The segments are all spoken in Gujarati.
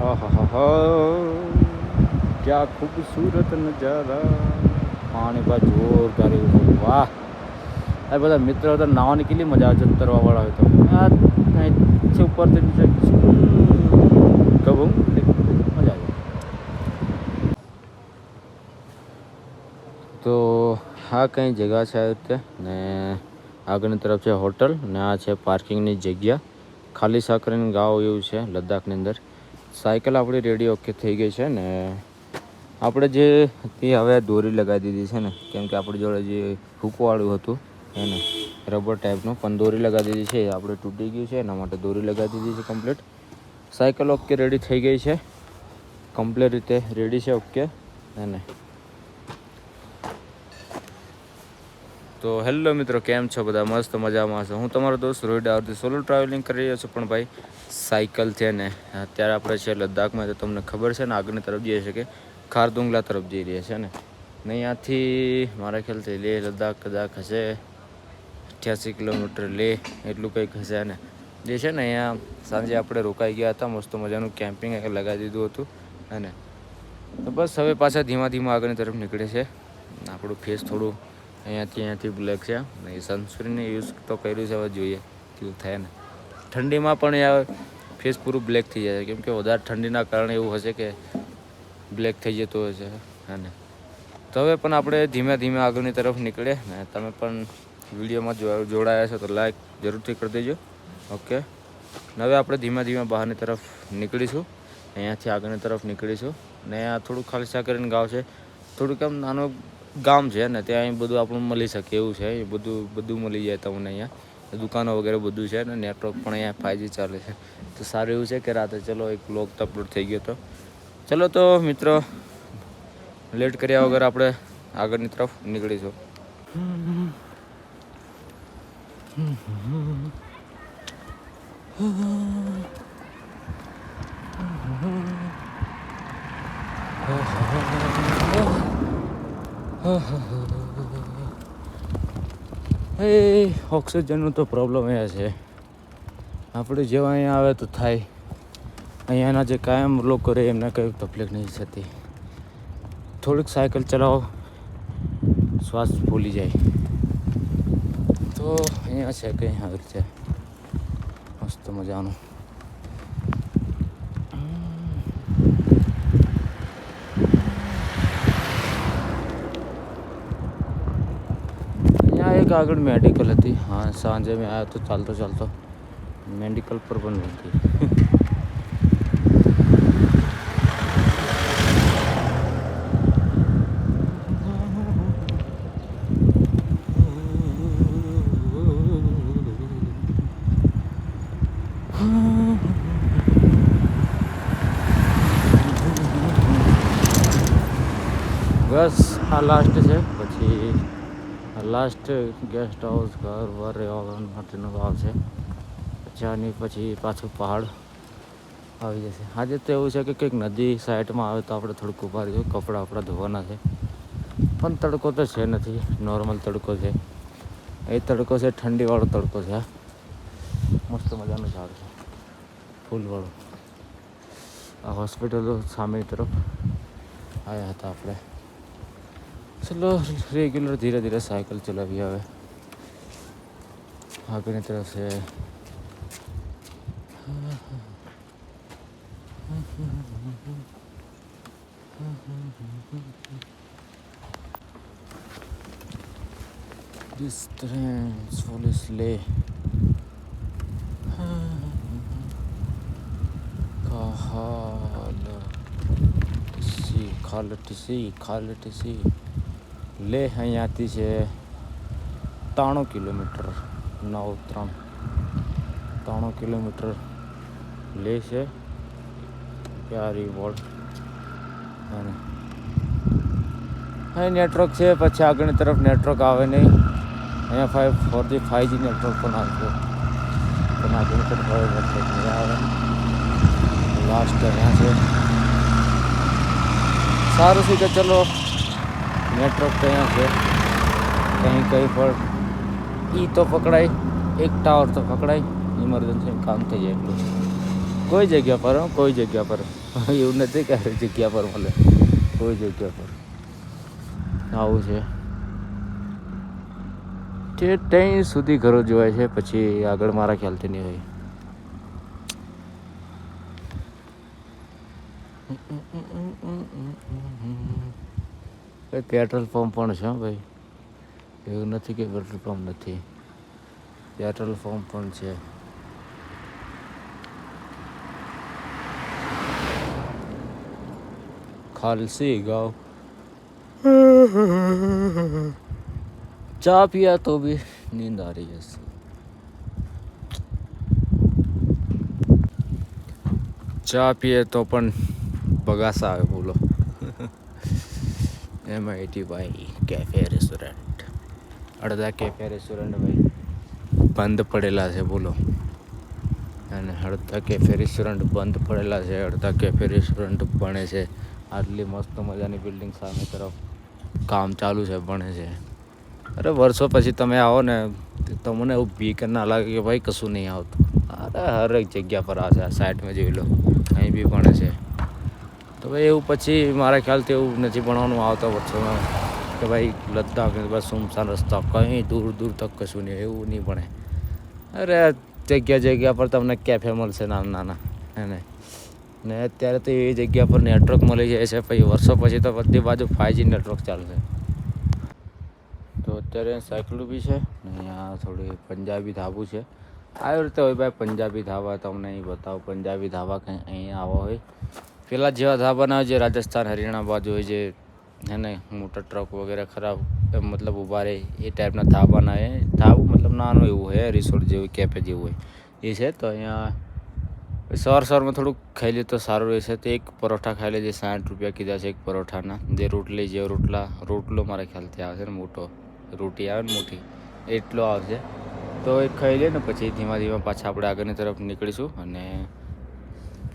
आहा क्या खूबसूरत नजारा पानी का जोरदार वाह अरे બધા મિત્રો હતા નાવાની કેટલી મજા આવે ઉતરવા વાળા હોય તો આ નીચે ઉપરથી નીચે કબૂમ મજા આવે તો આ કઈ જગ્યા છે આ રીતે ને આગળની તરફ છે હોટલ ને આ છે પાર્કિંગની જગ્યા ખાલી સાકરીનું ગાવ એવું છે લદ્દાખની અંદર સાયકલ આપણી રેડી ઓકે થઈ ગઈ છે ને આપણે જે હતી હવે દોરી લગાવી દીધી છે ને કેમ કે આપણી જોડે જે હૂકવાળું હતું એને રબર ટાઈપનું પણ દોરી લગાવી દીધી છે આપણે તૂટી ગયું છે એના માટે દોરી લગાવી દીધી છે કમ્પ્લીટ સાયકલ ઓકે રેડી થઈ ગઈ છે કમ્પ્લીટ રીતે રેડી છે ઓકે એને તો હેલો મિત્રો કેમ છો બધા મસ્ત મજામાં છો હું તમારો દોસ્ત રોહિત આવતી સોલો ટ્રાવેલિંગ કરી રહ્યો છું પણ ભાઈ સાયકલ છે ને અત્યારે આપણે છે લદ્દાખમાં તો તમને ખબર છે ને આગળની તરફ જઈએ છે કે ખારદુંગલા તરફ જઈ રહ્યા છે ને અહીંયાથી મારા ખ્યાલથી લેહ લદ્દાખ કદાચ હશે 88 કિલોમીટર લેહ એટલું કંઈક હશે ને જે છે ને અહીંયા સાંજે આપણે રોકાઈ ગયા હતા મસ્ત મજાનું કેમ્પિંગ લગાવી દીધું હતું અને તો બસ હવે પાછા ધીમા ધીમા આગળની તરફ નીકળે છે આપણું ફેસ થોડું અહીંયાથી બ્લેક છે ને એ સનસ્ક્રીનને યુઝ તો કર્યું છે હવે જોઈએ કેવું થાય ને ઠંડીમાં પણ યાર ફેસ પૂરું બ્લેક થઈ જાય કેમ કે વધારે ઠંડીના કારણે એવું હશે કે બ્લેક થઈ જતું હોય છે અને તો હવે પણ આપણે ધીમે ધીમે આગળની તરફ નીકળે ને તમે પણ વિડીયોમાં જોડાયા છો તો લાઈક જરૂરથી કરી દેજો ઓકે હવે આપણે ધીમે ધીમે બહારની તરફ નીકળીશું અહીંયાથી આગળની તરફ નીકળીશું ને આ થોડું ખાલી સાકરીનું ગામ છે થોડુંક આમ નાનું ગામ છે ને ત્યાં બધું આપણું મળી શકે એવું છે એ બધું મળી જાય તમને અહીંયા દુકાનો વગેરે બધું છે ને નેટવર્ક પણ અહીંયા 5G ચાલે છે તો સારું એવું છે કે રાતે ચલો એક બ્લોગ તો અપલોડ થઈ ગયો તો ચલો તો મિત્રો લેટ કર્યા વગર આપણે આગળની તરફ નીકળીશું એ ઓક્સિજનનું તો પ્રોબ્લેમ એ છે આપણે જેવા અહીંયા આવે તો થાય અહીંયાના જે કાયમ લોકો રહે એમને કંઈ તકલીફ નહીં થતી થોડીક સાયકલ ચલાવો શ્વાસ ભૂલી જાય તો અહીંયા છે કંઈ આવી રીતે મસ્ત મજાનું અહીંયા એક આગળ મેડિકલ હતી હા સાંજે મેં આવ્યો તો ચાલતો મેડિકલ પર પણ હતી બસ આ લાસ્ટ છે પછી લાસ્ટ ગેસ્ટ હાઉસ ઘર વાર રહેવા માટેનો ભાવ છે પછી પાછું પહાડ આવી જશે આજે તો એવું છે કે કંઈક નદી સાઈડમાં આવે તો આપણે થોડુંક ઊભા રહીશું કપડાં આપણા ધોવાના છે પણ તડકો તો છે નથી નોર્મલ તડકો છે એ તડકો છે ઠંડીવાળો તડકો છે મસ્ત મજાનું ઝાડ છે ફૂલવાળું આ હોસ્પિટલો સામેની તરફ આવ્યા હતા આપણે ચલો રેગ્યુલર ધીરે ધીરે સાયકલ ચલાવી હવે આગળની તરફ છે Distance Police Leh ખાલટી લેહ અહીંયાથી છે 93 કિલોમીટર 93 કિલોમીટર લેહ છે પ્યારી વોર્ડ અને અહીં નેટવર્ક છે પછી આગળની તરફ નેટવર્ક આવે નહીં અહીંયા 4G નેટવર્ક પણ આવશે પણ આગળની તરફ હવે નેટવર્ક નહીં આવે લાસ્ટ અહીંયા છે સારું છે કે ચલો નેટવર્ક તો અહીંયા છે કંઈ પણ તો પકડાય એક ટાવર તો પકડાય ઇમરજન્સી કામ થઈ જાય એટલું કોઈ જગ્યા પર એવું નથી કે જગ્યા પર મળે, કોઈ જગ્યા પર આવું છે. તે ત્યાં સુધી ઘરો જોવાય છે, પછી આગળ મારા ખ્યાલથી નહીં હોય. પેટ્રોલ પંપ પણ છે ભાઈ, એવું નથી કે પેટ્રોલ પંપ નથી, પેટ્રોલ પંપ પણ છે. खालसी गाँव चा पिया तो भी नींद आ रही है. ચા પીએ તો પણ બગાસા આવે. બોલો. MIT ભાઈ કેફે રેસ્ટોરન્ટ, અડધા કેફે રેસ્ટોરન્ટ ભાઈ બંધ પડેલા છે. બોલો. અને અડધા કેફે રેસ્ટોરન્ટ બંધ પડેલા છે, અડધા કેફે રેસ્ટોરન્ટ બને છે. આટલી મસ્ત મજાની બિલ્ડિંગ સામે તરફ કામ ચાલુ છે, બને છે. અરે વર્ષો પછી તમે આવો ને, તમને એવું બીક ના લાગે કે ભાઈ કશું નહીં આવતું. અરે હર એક જગ્યા પર આ છે. આ સાઈડમાં જોઈ લો, અહીં બી બને છે. તો ભાઈ એવું પછી મારા ખ્યાલથી એવું નથી ભણવાનું આવતા વર્ષોમાં કે ભાઈ લદ્દાખ બસ સુમસાન રસ્તા, કંઈ દૂર દૂર તક કશું નહીં, એવું નહીં ભણે. અરે જગ્યા પર તમને કેફે મળશે નાના નાના, એને ને અત્યારે તો એ જગ્યા પર નેટવર્ક મળી જાય છે. પછી વર્ષો પછી તો બધી બાજુ 5G નેટવર્ક ચાલશે. તો અત્યારે સાયકલ બી છે ને અહીંયા થોડી પંજાબી ધાબુ છે. આવી રીતે હોય ભાઈ પંજાબી ધાબા, તમને અહીં બતાવો. પંજાબી ધાબા કંઈ અહીંયા આવા હોય, પેલા જેવા ધાબા ના હોય જે રાજસ્થાન હરિયાણા બાજુ હોય, જે હે ને મોટા ટ્રક વગેરે ખરાબ મતલબ ઊભા રહે એ ટાઈપના ધાબા ના હોય. ધાબુ મતલબ નાનું એવું હોય, રિસોર્ટ જેવું કેફે જેવું હોય એ છે. તો અહીંયા સવારમાં થોડુંક ખાઈ લે તો સારું રહેશે. તો એક પરોઠા ખાઈ લેજે, 60 રૂપિયા કીધા છે એક પરોઠાના. જે રોટલી જે રોટલો મારા ખ્યાલથી આવે છે ને, મોટો રોટી આવે ને મોટી, એટલો આવશે. તો એ ખાઈ લે ને પછી ધીમા ધીમા પાછા આપણે આગળની તરફ નીકળીશું. અને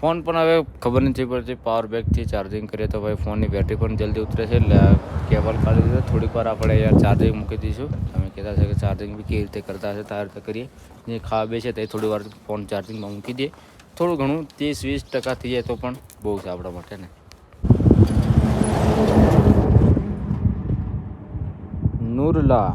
ફોન પણ હવે ખબર નથી પડતી, પાવર બેંકથી ચાર્જિંગ કરીએ તો ભાઈ ફોનની બેટરી પણ જલ્દી ઉતરે છે. એટલે કેબલ કાઢી દીધો. થોડીક વાર આપણે યાર ચાર્જિંગ મૂકી દઈશું. તમે કહેતા છે કે ચાર્જિંગ બી કેવી રીતે કરતા હશે, તો આ રીતે કરીએ. જે ખાવા બેસે તે થોડી વાર ફોન ચાર્જિંગમાં મૂકી દઈએ. થોડું ઘણું 30-20% થઈ જાય તો પણ બહુ છે આપણા માટે ને. નૂરલા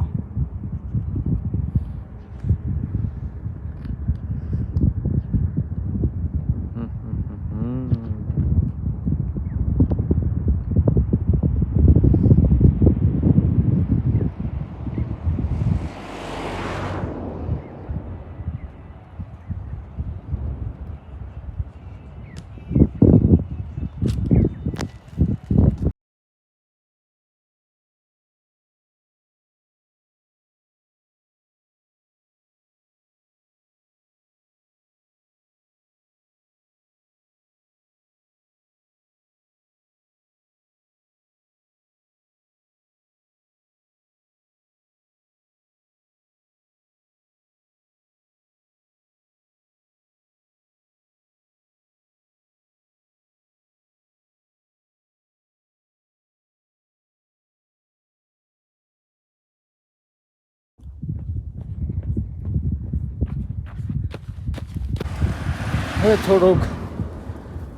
હવે થોડોક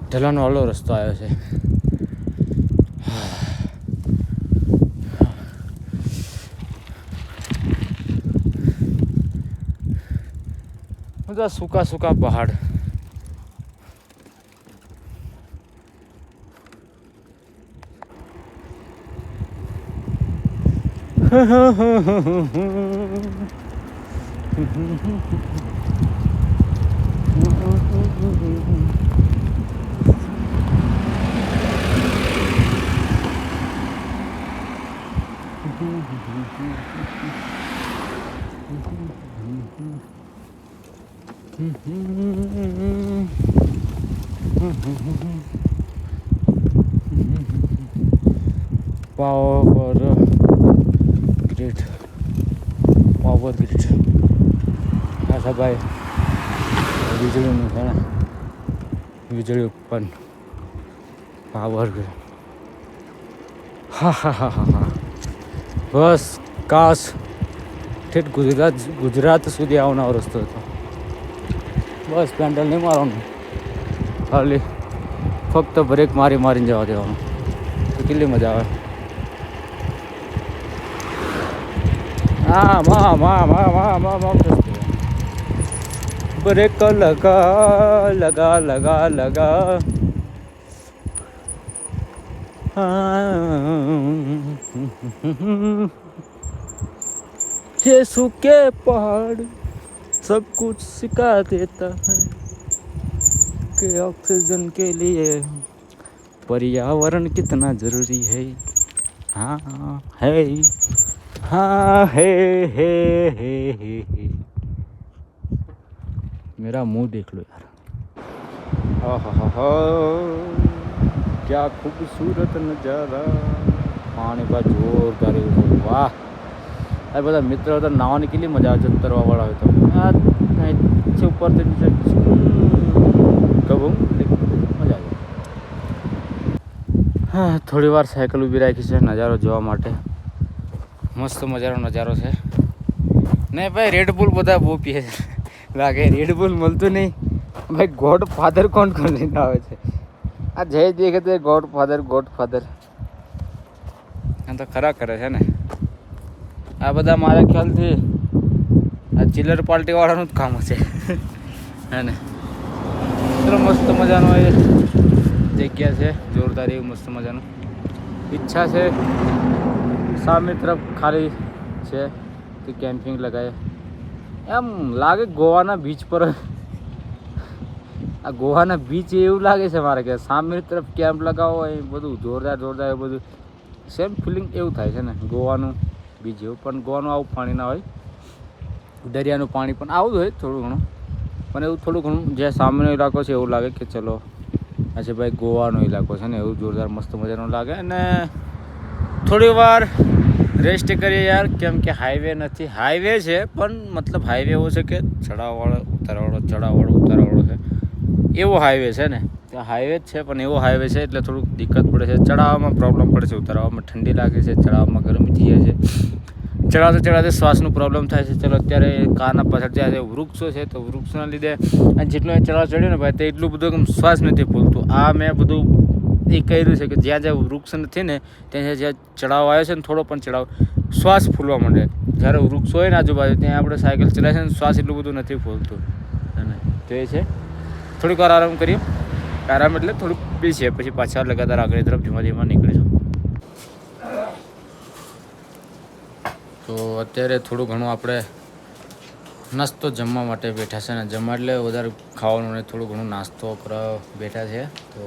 ઢલાણવાળો રસ્તો આવ્યો છે. બધા સૂકા સૂકા પહાડ. પાવર ગ્રીડ હા ભાઈ, વીજળીનું છે ને, વીજળી ઉત્પન્ન પાવર ગ્રીડ. હા બસ કાશ ઠેઠ ગુજરાત સુધી આવવાનો રસ્તો હતો. બસ પેન્ડલ નહીં મારવાનું, ખાલી ફક્ત બ્રેક મારીને જવા દેવાનું, તો કેટલી મજા આવે. હા બ્રેક લગા. ये सूखे पहाड़ सब कुछ सिखा देता है कि ऑक्सीजन के लिए पर्यावरण कितना जरूरी है. हाँ है, हाँ है. मेरा मुंह देख लो यार. क्या खूबसूरत नजारा. પાણી બા જોરદાર એવું છે. વાહ, આ બધા મિત્રો હતા, નાવાની કેટલી મજા આવે. જતરવા વાળા હોય તો આ નીચે ઉપરથી નીચે કબૂમ મજા આવે. હા, થોડી વાર સાયકલ ઊભી રાખી છે નજારો જોવા માટે. મસ્ત મજાનો નજારો છે. નહીં ભાઈ, રેડબુલ બધા બહુ પીએ છે લાગે. રેડબુલ મળતું નહીં ભાઈ. ગોડ ફાધર કોણ લઈને આવે છે? આ જય દેખે તો ગોડ ફાધર આ તો ખરા કરે છે ને. આ બધા મારા ખ્યાલથી આ ચિલ્લર પાર્ટી વાળાનું જ કામ છે હે ને. ચલો, મસ્ત મજાનો એ જગ્યા છે, જોરદાર એવું મસ્ત મજાનું. ઈચ્છા છે સામે તરફ ખાલી છે કે કેમ્પિંગ લગાવે. એમ લાગે ગોવાના બીચ પર, આ ગોવાના બીચ એવું લાગે છે મારે કે સામે તરફ કેમ્પ લગાવો એ બધું જોરદાર એવું બધું સેમ ફિલિંગ એવું થાય છે ને. ગોવાનું બીચ એવું, પણ ગોવાનું આવું પાણી ના હોય. દરિયાનું પાણી પણ આવું જ હોય થોડું ઘણું, પણ એવું થોડું ઘણું જે સામેનો ઇલાકો છે એવું લાગે કે ચલો આ છે ભાઈ ગોવાનો ઇલાકો છે ને, એવું જોરદાર મસ્ત મજાનું લાગે. અને થોડી વાર રેસ્ટ કરીએ યાર, કેમ કે હાઈવે નથી. હાઈવે છે પણ મતલબ હાઈવે એવો છે કે ચડાવવાળો ઉતારવાળો છે, એવો હાઈવે છે ને. ત્યાં હાઈવે જ છે પણ એવો હાઈવે છે એટલે થોડુંક દિક્કત પડે છે. ચડાવવામાં પ્રોબ્લેમ પડે છે, ઉતારવામાં ઠંડી લાગે છે, ચડાવવામાં ગરમી થઈ જાય છે. ચડાવતે શ્વાસનું પ્રોબ્લેમ થાય છે. ચલો, અત્યારે કારના પાછળ જ્યાં વૃક્ષો છે તો વૃક્ષોના લીધે જેટલો ચડાવ ચડ્યો ને ભાઈ, તે એટલું બધું શ્વાસ નથી ફૂલતું. આ મેં બધું એ કર્યું છે કે જ્યાં વૃક્ષ નથી ને ત્યાં જ્યાં ચડાવ આવ્યો છે ને, થોડો પણ ચડાવ શ્વાસ ફૂલવા માંડે. જ્યારે વૃક્ષ હોય ને આજુબાજુ, ત્યાં આપણે સાયકલ ચલાવીએ છે ને શ્વાસ એટલું બધું નથી ફૂલતું. અને તો એ છે, થોડીક વાર આરામ કરીએ. આરામ એટલે થોડુંક બેસીએ, પછી પાછા લગાતાર આગળ તરફ ધીમા નીકળીશું. તો અત્યારે થોડું ઘણું આપણે નાસ્તો જમવા માટે બેઠા છે ને. જમવા એટલે વધારે ખાવાનું નહીં, થોડું ઘણું નાસ્તો કરવા બેઠા છે. તો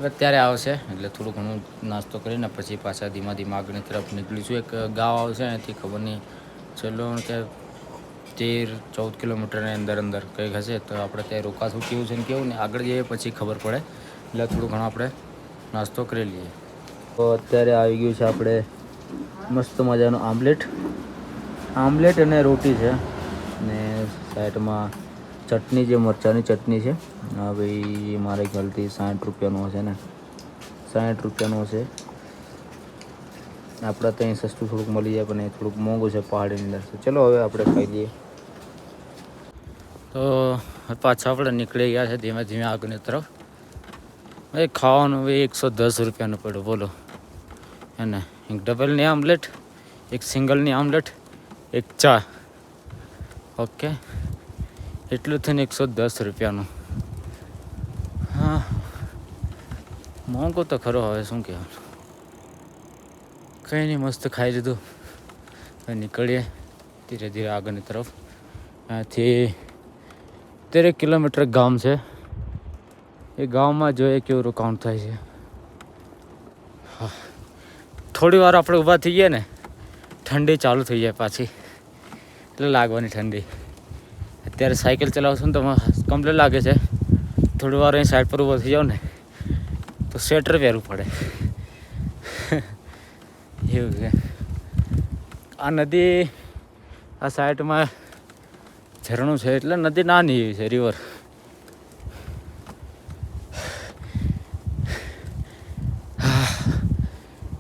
અત્યારે આવશે એટલે થોડું ઘણું નાસ્તો કરીને પછી પાછા ધીમા આગળની તરફ નીકળીશું. એક ગામ આવશે અહીંથી, ખબર નહીં ચલો કે 13-14 કિલોમીટરની અંદર કંઈક હશે. તો આપણે ત્યાં રોકાશું. કેવું છે ને કેવું ને આગળ જઈએ પછી ખબર પડે. એટલે થોડું ઘણું આપણે નાસ્તો કરી લઈએ. તો અત્યારે આવી ગયું છે આપણે મસ્ત મજાનું આમલેટ અને રોટી છે. ને સાઈડમાં ચટણી, જે મરચાંની ચટણી છે. હા ભાઈ, મારે ખ્યાલથી 60 રૂપિયાનું હશે ને, 60 રૂપિયાનું હશે. આપણે ત્યાં સસ્તું થોડુંક મળી જાય પણ એ થોડુંક મોંઘું છે પહાડીની અંદર. ચલો હવે આપણે ખાઈ લઈએ. તો પાછા આપણે નીકળી ગયા છે ધીમે આગળની તરફ. એ ખાવાનું 110 રૂપિયાનું પડ્યું, બોલો હે ને. એક ડબલની આમલેટ, એક સિંગલની આમલેટ, એક ચા. ઓકે, એટલું થઈને 110 રૂપિયાનું. હા, મોંઘું તો ખરો, હવે શું કહેવાનું. કંઈ નહીં, મસ્ત ખાઈ લીધું. નીકળીએ ધીરે આગળની તરફ. ત્યાંથી 13 કિલોમીટર ગામ છે. એ ગામમાં જોઈએ કેવું રોકાણ થાય છે. હા, થોડી વાર આપણે ઊભા થઈ ગયા ને, ઠંડી ચાલુ થઈ જાય પાછી, એટલે લાગવાની ઠંડી. અત્યારે સાયકલ ચલાવશું ને તો કમ્પ્લીટ લાગે છે. થોડી વાર અહીં સાઈડ પર ઊભો થઈ જાવ ને તો સ્વેટર પહેરવું પડે એવું છે. આ નદી, આ સાઈડમાં ઝરણું છે એટલે નદી નાની એવી છે, રિવર.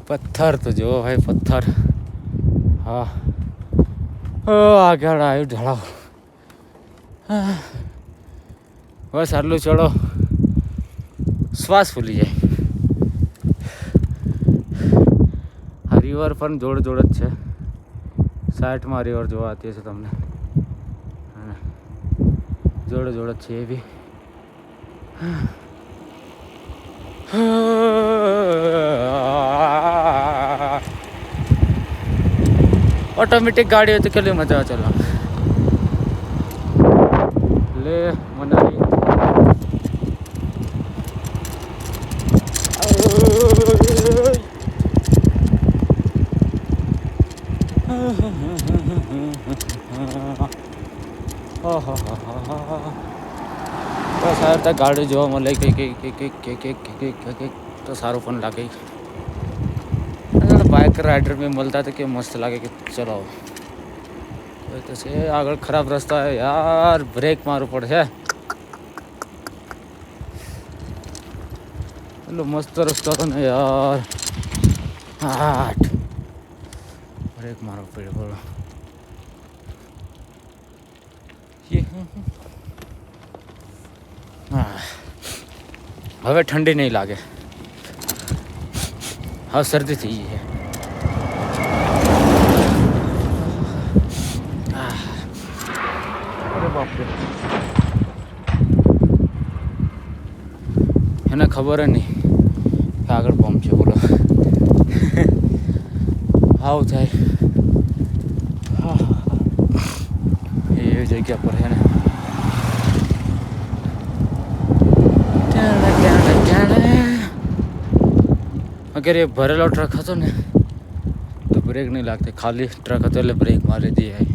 પથ્થર તો જુઓ ભાઈ, પથ્થર. હા, આગળ આવ્યું ઢળાવ. બસ આટલું ચડો શ્વાસ ફૂલી જાય. આ રિવર પણ જોડે જોડે જ છે. સાઈડમાં રિવર જોવા આવતી હશે તમને. જોડે જોડે જ છે એ બી. ઓટોમેટિક ગાડી હોય તો કેટલી મજા આવે. ચલો લે મનાલી. બસ આ રીતે ગાડી જોવા મળે કંઈક તો સારું પણ લાગે. બાઇક રાઇડર બી મળતા તો કે મસ્ત લાગે કે ચલો તો છે. આગળ ખરાબ રસ્તા યાર, બ્રેક મારવું પડશે. એટલો મસ્ત રસ્તો હતો ને યાર. બ્રેક મારવો પડે બોલો. હવે ઠંડી નહીં લાગે. હવે શરદી થઈ ગઈ છે. અરે બાપરે, એને ખબર નહીં કે આગળ પંપ છે બોલો. આવું થાય એવી જગ્યા પર છે ને. અગર એ ભરેલો ટ્રક હતો ને તો બ્રેક નહીં લાગતી. ખાલી ટ્રક હતો એટલે બ્રેક મારી દીધી.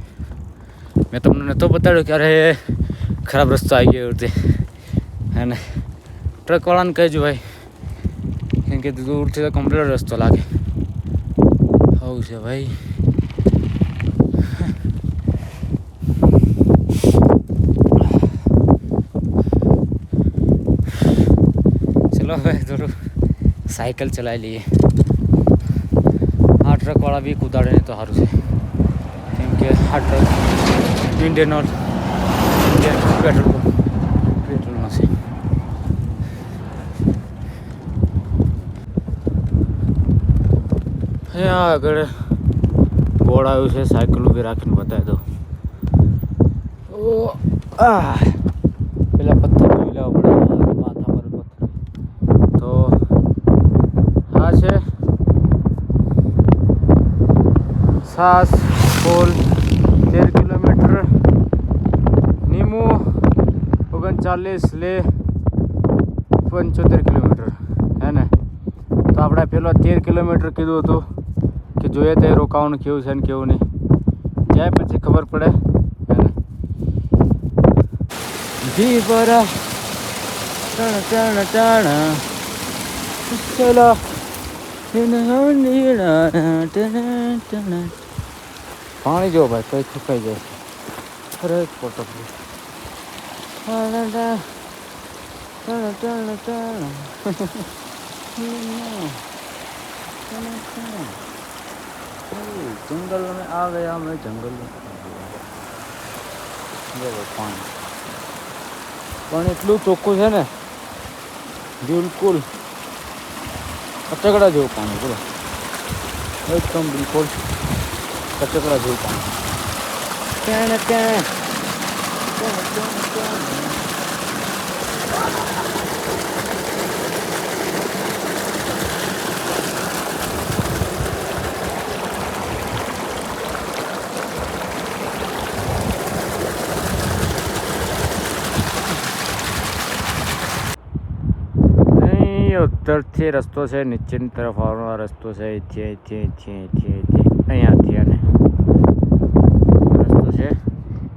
મેં તમને નહોતો બતાડ્યો ક્યારે ખરાબ રસ્તો આવી ગયો તે. અને ટ્રકવાળાને કહેજો ભાઈ, કેમ કે દૂરથી તો કમ્પ્લીટ રસ્તો લાગે. આવું છે ભાઈ. ચલો હવે થોડું સાયકલ ચલાવી લઈએ. આ ટ્રકવાળા બી કુદાડે નહીં તો સારું છે, કેમ કે આ ટ્રક ઇન્ડિયન પેટ્રોલનો છે. અહીંયા આગળ બોર્ડ આવ્યું છે, સાયકલ ઊભી રાખીને બતાવી દઉં. પેલા પથ્થર જોઈ લેવા પડે માથા પર પથ્થર. તો આ છે સાસ પોલ 13 કિલોમીટર, નીમુ 39, લે 75 કિલોમીટર હે ને. તો આપણે પેલો 13 કિલોમીટર કીધું હતું કે જોઈએ તે રોકાવાનું કેવું છે ને કેવું નહીં, જાય પછી ખબર પડે હે ને. જીવરા ટણ ટણ ટણ ચલો પાણી જો ભાઈ કઈ સુકાઈ જાય. અરે ફોટો जंगल में आ गया मैं, जंगल में पानी पानी એટલું ચોખ્ખું છે ને બિલકુલ કચકડા જેવું પાણી બોલો. એકદમ બિલકુલ કચકડા જેવું પાણી. ક્યાં ને ક્યાં ઉત્તરથી રસ્તો છે, નીચેની તરફ આવવાનો રસ્તો છે. અહીંયાથી અને રસ્તો છે.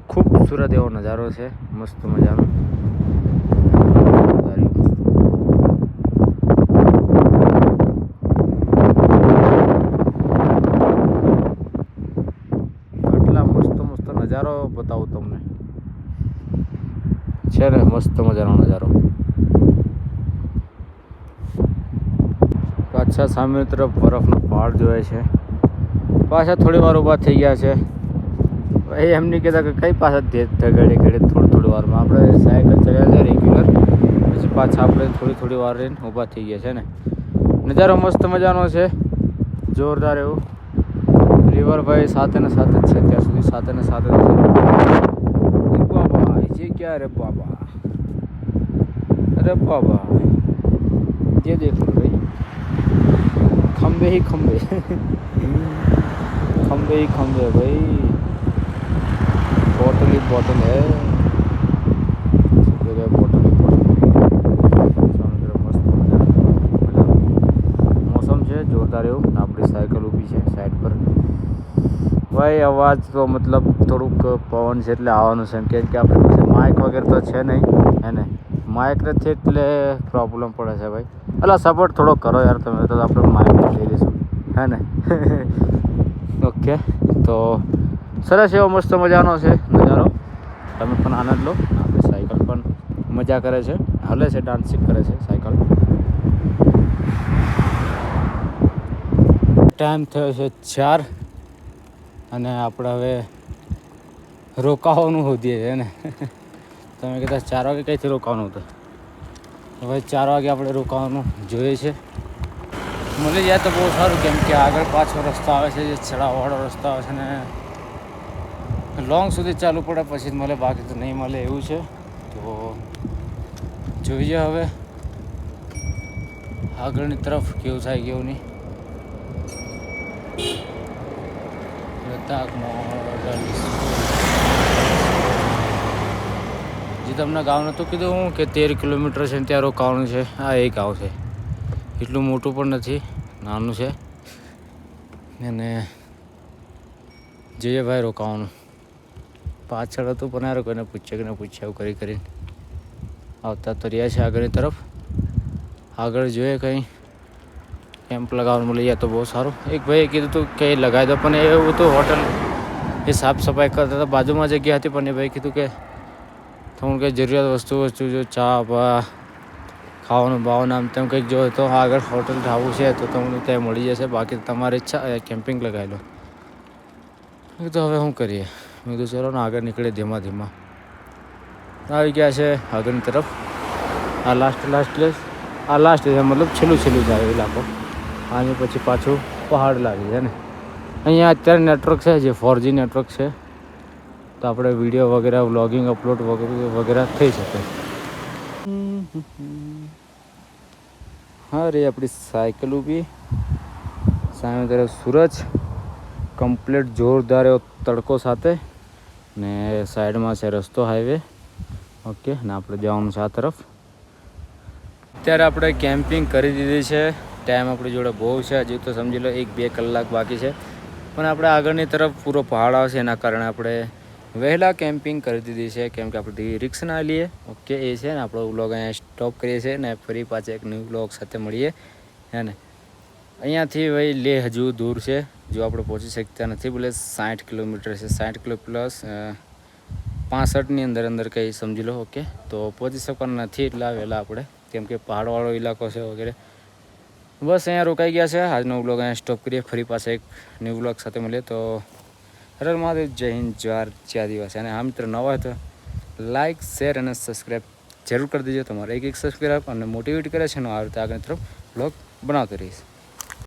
ખૂબસૂરત એવો નજારો છે, મસ્ત મજાનો. આટલા મસ્ત મસ્ત નજારો બતાવું તમને છે ને, મસ્ત મજાનો નજારો. પાછા સામે તરફ બરફનો પહાડ જોવાય છે. પાછા થોડી વાર ઊભા થઈ ગયા છે. ભાઈ એમ નહીં કહેતા કે કઈ પાછા ઘડી થોડી વારમાં આપણે સાયકલ ચલાવ્યા છે રેગ્યુલર, પછી પાછા આપણે થોડી વાર રહીને ઊભા થઈ ગયા છે ને. નજારો મસ્ત મજાનો છે, જોરદાર એવું. રિવર ભાઈ સાથે ને સાથે જ છે, ત્યાં સુધી સાથે ને સાથે જ છે. બાબા ये क्या रे बाबा, अरे बाबा ये देख लो भाई, खंबे ही खंबे खंबे ही खंबे भाई, बोतल ही बोतल है, जगह बोतल ही बोतल. मौसम છે જોરદાર એવું. આપણી સાયકલ ઊભી છે સાઈડ પર. ભાઈ અવાજ તો મતલબ થોડુંક પવન છે એટલે આવવાનું છે, કેમ કે આપણે પાસે માઇક વગેરે તો છે નહીં હે ને. માઇક નથી એટલે પ્રોબ્લેમ પડે છે ભાઈ. એટલે સપોર્ટ થોડો કરો યાર તમે, તો આપણે માઇક લઈ લઈશું હે ને. ઓકે, તો સરસ એવો મસ્ત મજાનો છે નજારો, તમે પણ આનંદ લો. આપણી સાયકલ પણ મજા કરે છે, હલે છે, ડાન્સિંગ કરે છે સાયકલ. ટાઈમ થયો છે 4 અને આપણે હવે રોકાવાનું હોઈએ છે ને. તમે કીધા 4 વાગે કંઈથી રોકાવાનું હતું, હવે 4 વાગે આપણે રોકાવાનું જોઈએ છે. મળી જાય તો બહુ સારું, કેમ કે આગળ પાછો રસ્તો આવે છે, જે ચડાવવાળો રસ્તો આવે છે ને લોંગ સુધી ચાલુ પડે પછી જ મળે, બાકી તો નહીં મળે એવું છે. તો જોઈએ હવે આગળની તરફ કેવું થાય કેવું નહીં. લદ્દાખ મોડલ જે તમને ગામ નહોતું કીધું હું કે 13 કિલોમીટર છે ને ત્યાં રોકાવાનું છે. આ એક ગાવ છે, એટલું મોટું પણ નથી, નાનું છે. અને જઈએ ભાઈ રોકાવાનું. પાછળ હતું પણ યાર કોઈને પૂછે કે ન પૂછે એવું કરીને આવતા તો રહ્યા છે આગળની તરફ. આગળ જોઈએ કંઈ કેમ્પ લગાવવાનું મળી જાય તો બહુ સારું. એક ભાઈએ કીધું હતું કે લગાવી દો, પણ એવું તો હોટલ એ સાફ સફાઈ કરતા હતા, બાજુમાં જગ્યા હતી, પણ એ ભાઈ કીધું કે થોડું કંઈ જરૂરિયાત વસ્તુ જો ચા બા ખાવાનું બાવાનું આમ તેમ કંઈક જો તો આગળ હોટલ ઢાબું છે તો તમને ત્યાં મળી જશે, બાકી તમારી ઈચ્છા કેમ્પિંગ લગાવી લો. એ તો હવે શું કરીએ, મેં કીધું ચલો ને આગળ નીકળે ધીમા ધીમા. આવી ગયા છે આગળની તરફ. આ લાસ્ટ છે, મતલબ છેલ્લું જાય ઇલાકો. આની પછી પાછું પહાડ લાગી છે ને. અહીંયા અત્યારે નેટવર્ક છે, જે 4G નેટવર્ક છે, તો આપણે વિડીયો વગેરે વ્લોગિંગ અપલોડ વગેરે થઈ શકે. હા રે આપણી સાયકલ ઊભી, સામે તરફ સૂરજ કમ્પ્લીટ જોરદાર એવો તડકો સાથે ને સાઈડમાં છે રસ્તો હાઈવે. ઓકે, ને આપણે જવાનું છે આ તરફ. અત્યારે આપણે કેમ્પિંગ કરી દીધી છે. ટાઈમ આપણી જોડે બહુ છે, હજુ તો સમજી લો 1-2 કલાક બાકી છે, પણ આપણે આગળની તરફ પૂરો પહાડ આવશે એના કારણે આપણે વહેલા કેમ્પિંગ કરી દીધી છે, કેમ કે આપણે રિક્સ ના લઈએ. ઓકે, એ છે ને આપણો વ્લોગ અહીંયા સ્ટોપ કરીએ છીએ ને ફરી પાછા એક ન્યૂ વ્લોગ સાથે મળીએ હે ને. અહીંયાથી ભાઈ લેહ હજુ દૂર છે, જો આપણે પહોંચી શકતા નથી, બોલે 60 કિલોમીટર છે, 60 કિલો પ્લસ 65ની અંદર કંઈ સમજી લો. ઓકે, તો પહોંચી શકવાના નથી એટલા વહેલા આપણે, કેમ કે પહાડવાળો ઇલાકો છે વગેરે. બસ અહીંયા રોકાઈ ગયા છે. આજનો વ્લોગ અહીંયા સ્ટોપ કરીએ, ફરી પાછા એક ન્યૂ વ્લોગ સાથે મળીએ. તો હર મહાદેવ, જય હિન્દ, જય આદિવાસી. અને હા મિત્ર, નવા હોય તો લાઇક શેર અને સબસ્ક્રાઈબ જરૂર કરી દેજો. તમારે એક સબસ્ક્રાઈબ અને મોટિવેટ કરે છે ને આ રીતે આગળ તરફ વ્લોગ બનાવતો રહીશ.